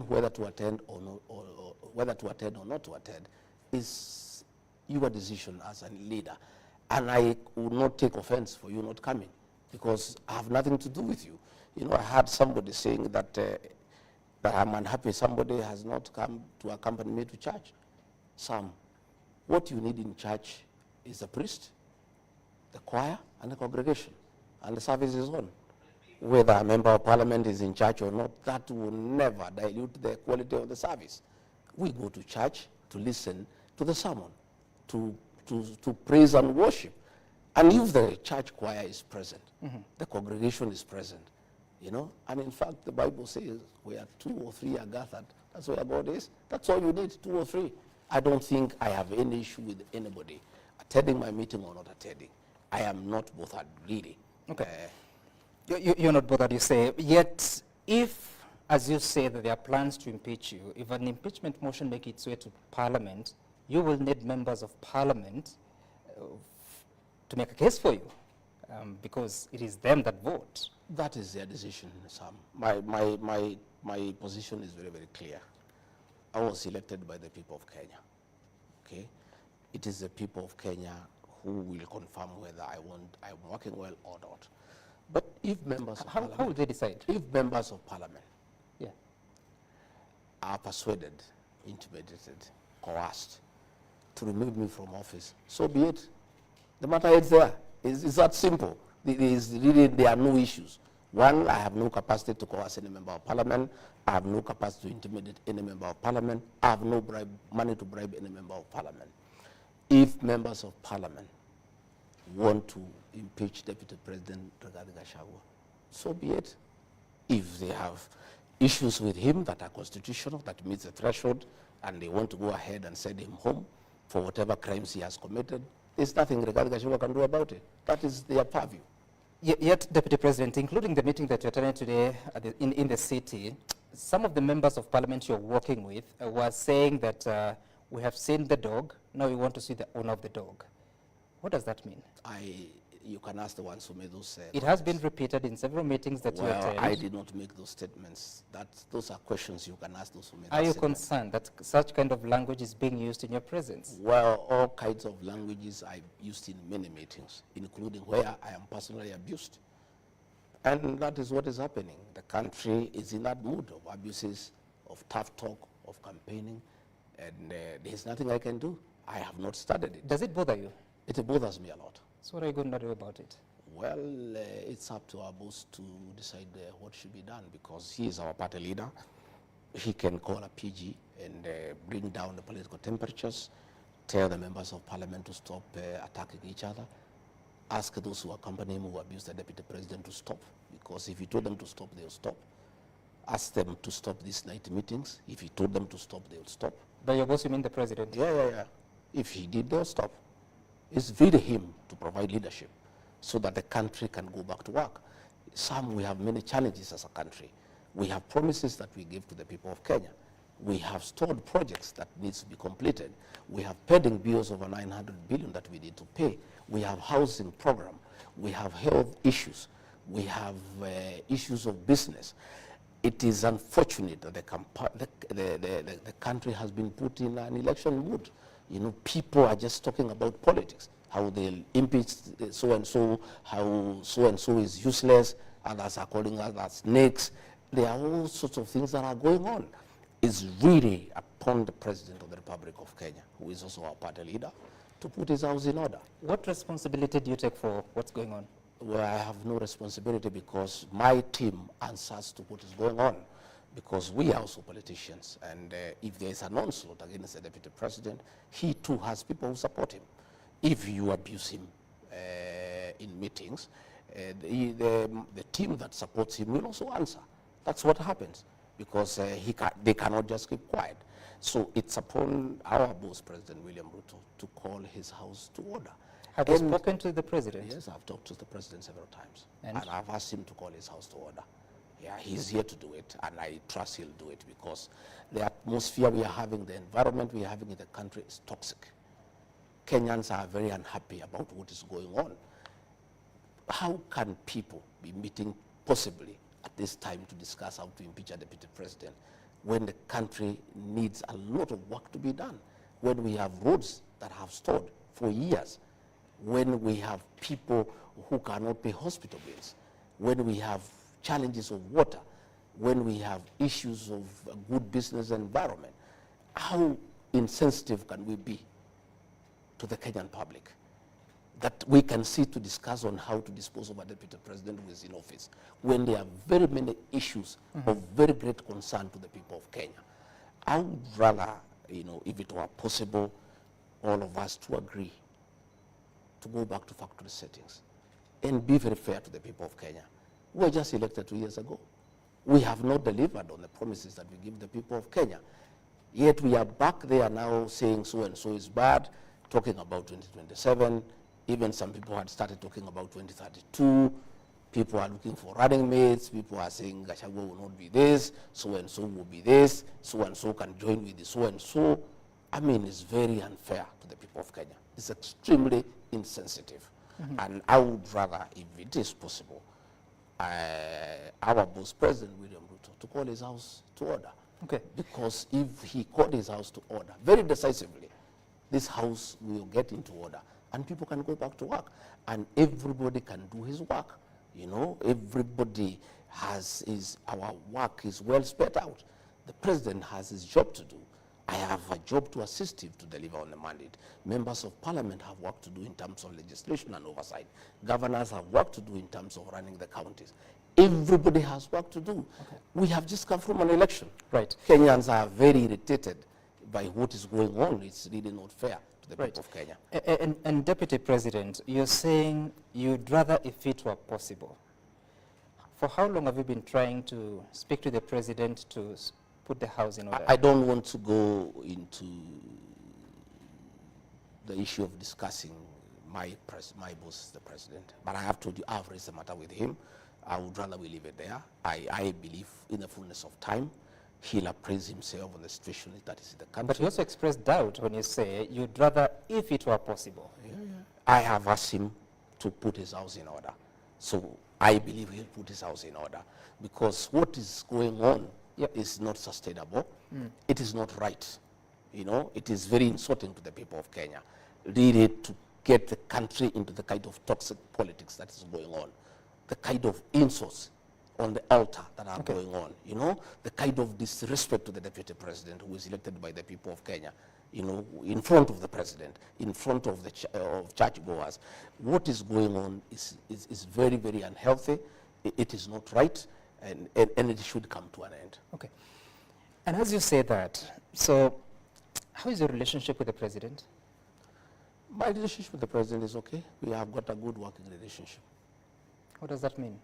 whether to attend or not, or whether to attend or not to attend is your decision as a leader. And I would not take offense for you not coming, because I have nothing to do with you. You know, I heard somebody saying that, that I'm unhappy somebody has not come to accompany me to church. Sam, what you need in church is the priest, the choir, and the congregation, and the service is on. Whether a member of parliament is in church or not, that will never dilute the quality of the service. We go to church to listen to the sermon, to praise and worship. And if the church choir is present, the congregation is present, you know, and in fact, the Bible says where 2 or 3 are gathered, that's where God is. That's all you need, 2 or 3. I don't think I have any issue with anybody attending my meeting or not attending. I am not bothered, really. Okay. You're not bothered, you say. Yet, if, as you say, that there are plans to impeach you, if an impeachment motion makes its way to Parliament, you will need members of Parliament to make a case for you, because it is them that vote. That is their decision, Sam. My position is very, very clear. I was elected by the people of Kenya, okay? It is the people of Kenya who will confirm whether I'm working well or not. But if members of Parliament... How will they decide? If members of Parliament yeah. are persuaded, intimidated, coerced to remove me from office, so be it. The matter is there. It's that simple. There are no issues. One, I have no capacity to coerce any member of Parliament. I have no capacity to intimidate any member of Parliament. I have no money to bribe any member of Parliament. If members of Parliament want to impeach Deputy President Gachagua, so be it. If they have issues with him that are constitutional, that meets the threshold, and they want to go ahead and send him home for whatever crimes he has committed, there's nothing Gachagua can do about it. That is their purview. Yet, Deputy President, including the meeting that you're attending today in the city, some of the members of Parliament you're working with were saying that we have seen the dog, now we want to see the owner of the dog. What does that mean? You can ask the ones who made those It has been repeated in several meetings that you attend. I did not make those statements. Those are questions you can ask those who made Are you concerned that such kind of language is being used in your presence? Well, all kinds of languages I've used in many meetings, including where I am personally abused. And that is what is happening. The country is in that mood of abuses, of tough talk, of campaigning, and there's nothing I can do. I have not started it. Does it bother you? It bothers me a lot. So what are you going to do about it? Well, it's up to our boss to decide what should be done, because he is our party leader. He can call a PG and bring down the political temperatures, tell the members of Parliament to stop attacking each other, ask those who accompany him who abuse the Deputy President to stop, because if he told them to stop, they'll stop. Ask them to stop these night meetings. If he told them to stop, they'll stop. By your boss, you mean the President? Yeah. If he did, they'll stop. It's really him to provide leadership so that the country can go back to work. We have many challenges as a country. We have promises that we give to the people of Kenya. We have stored projects that needs to be completed. We have pending bills over 900 billion that we need to pay. We have housing program. We have health issues. We have issues of business. It is unfortunate that the country has been put in an election mood. You know, people are just talking about politics, how they'll impeach so-and-so, how so-and-so is useless, others are calling us snakes. There are all sorts of things that are going on. It's really upon the President of the Republic of Kenya, who is also our party leader, to put his house in order. What responsibility do you take for what's going on? Well, I have no responsibility, because my team answers to what is going on, because we are also politicians, and if there is an onslaught against the Deputy President, he too has people who support him. If you abuse him in meetings, the team that supports him will also answer. That's what happens, because they cannot just keep quiet. So it's upon our boss, President William Ruto, to call his house to order. Have you spoken to the President? Yes, I've talked to the President several times, and I've asked him to call his house to order. Yeah, he's here to do it, and I trust he'll do it, because the atmosphere we are having, the environment we are having in the country is toxic. Kenyans are very unhappy about what is going on. How can people be meeting possibly at this time to discuss how to impeach a Deputy President? when the country needs a lot of work to be done, when we have roads that have stalled for years, when we have people who cannot pay hospital bills, when we have challenges of water, when we have issues of a good business environment. How insensitive can we be to the Kenyan public that we can sit to discuss on how to dispose of a deputy president who is in office when there are very many issues of very great concern to the people of Kenya? I would rather, if it were possible, all of us to agree to go back to factory settings and be very fair to the people of Kenya. We were just elected 2 years ago. We have not delivered on the promises that we give the people of Kenya. Yet we are back there now saying so-and-so is bad, talking about 2027. Even some people had started talking about 2032. People are looking for running mates. People are saying Gachagua will not be this, so-and-so will be this, so-and-so can join with the so-and-so. I mean, it's very unfair to the people of Kenya. It's extremely insensitive. And I would rather, if it is possible, our boss, President William Ruto, to call his house to order. Okay. Because if he called his house to order very decisively, this house will get into order and people can go back to work and everybody can do his work. Everybody has our work is well spread out. The president has his job to do. I have a job to assist him to deliver on the mandate. Members of parliament have work to do in terms of legislation and oversight. Governors have work to do in terms of running the counties. Everybody has work to do. Okay. We have just come from an election. Right. Kenyans are very irritated by what is going on. It's really not fair to the people of Kenya. And Deputy President, you're saying you'd rather if it were possible. For how long have you been trying to speak to the president to put the house in order? I don't want to go into the issue of discussing my boss, the president, but I have told you I've raised the matter with him. I would rather we leave it there. I believe in the fullness of time, he'll appraise himself on the situation that is in the country. But you also expressed doubt when you say you'd rather if it were possible. Yeah. I have asked him to put his house in order. So I believe he'll put his house in order because what is going on is not sustainable. It is not right. It is very insulting to the people of Kenya, really, to get the country into the kind of toxic politics that is going on, the kind of insults on the altar that are going on, the kind of disrespect to the deputy president who is elected by the people of Kenya, in front of the president, in front of the churchgoers. What is going on is very, very unhealthy. It is not right. And it should come to an end. Okay. And as you say that, so how is your relationship with the president? My relationship with the president is okay. We have got a good working relationship. What does that mean?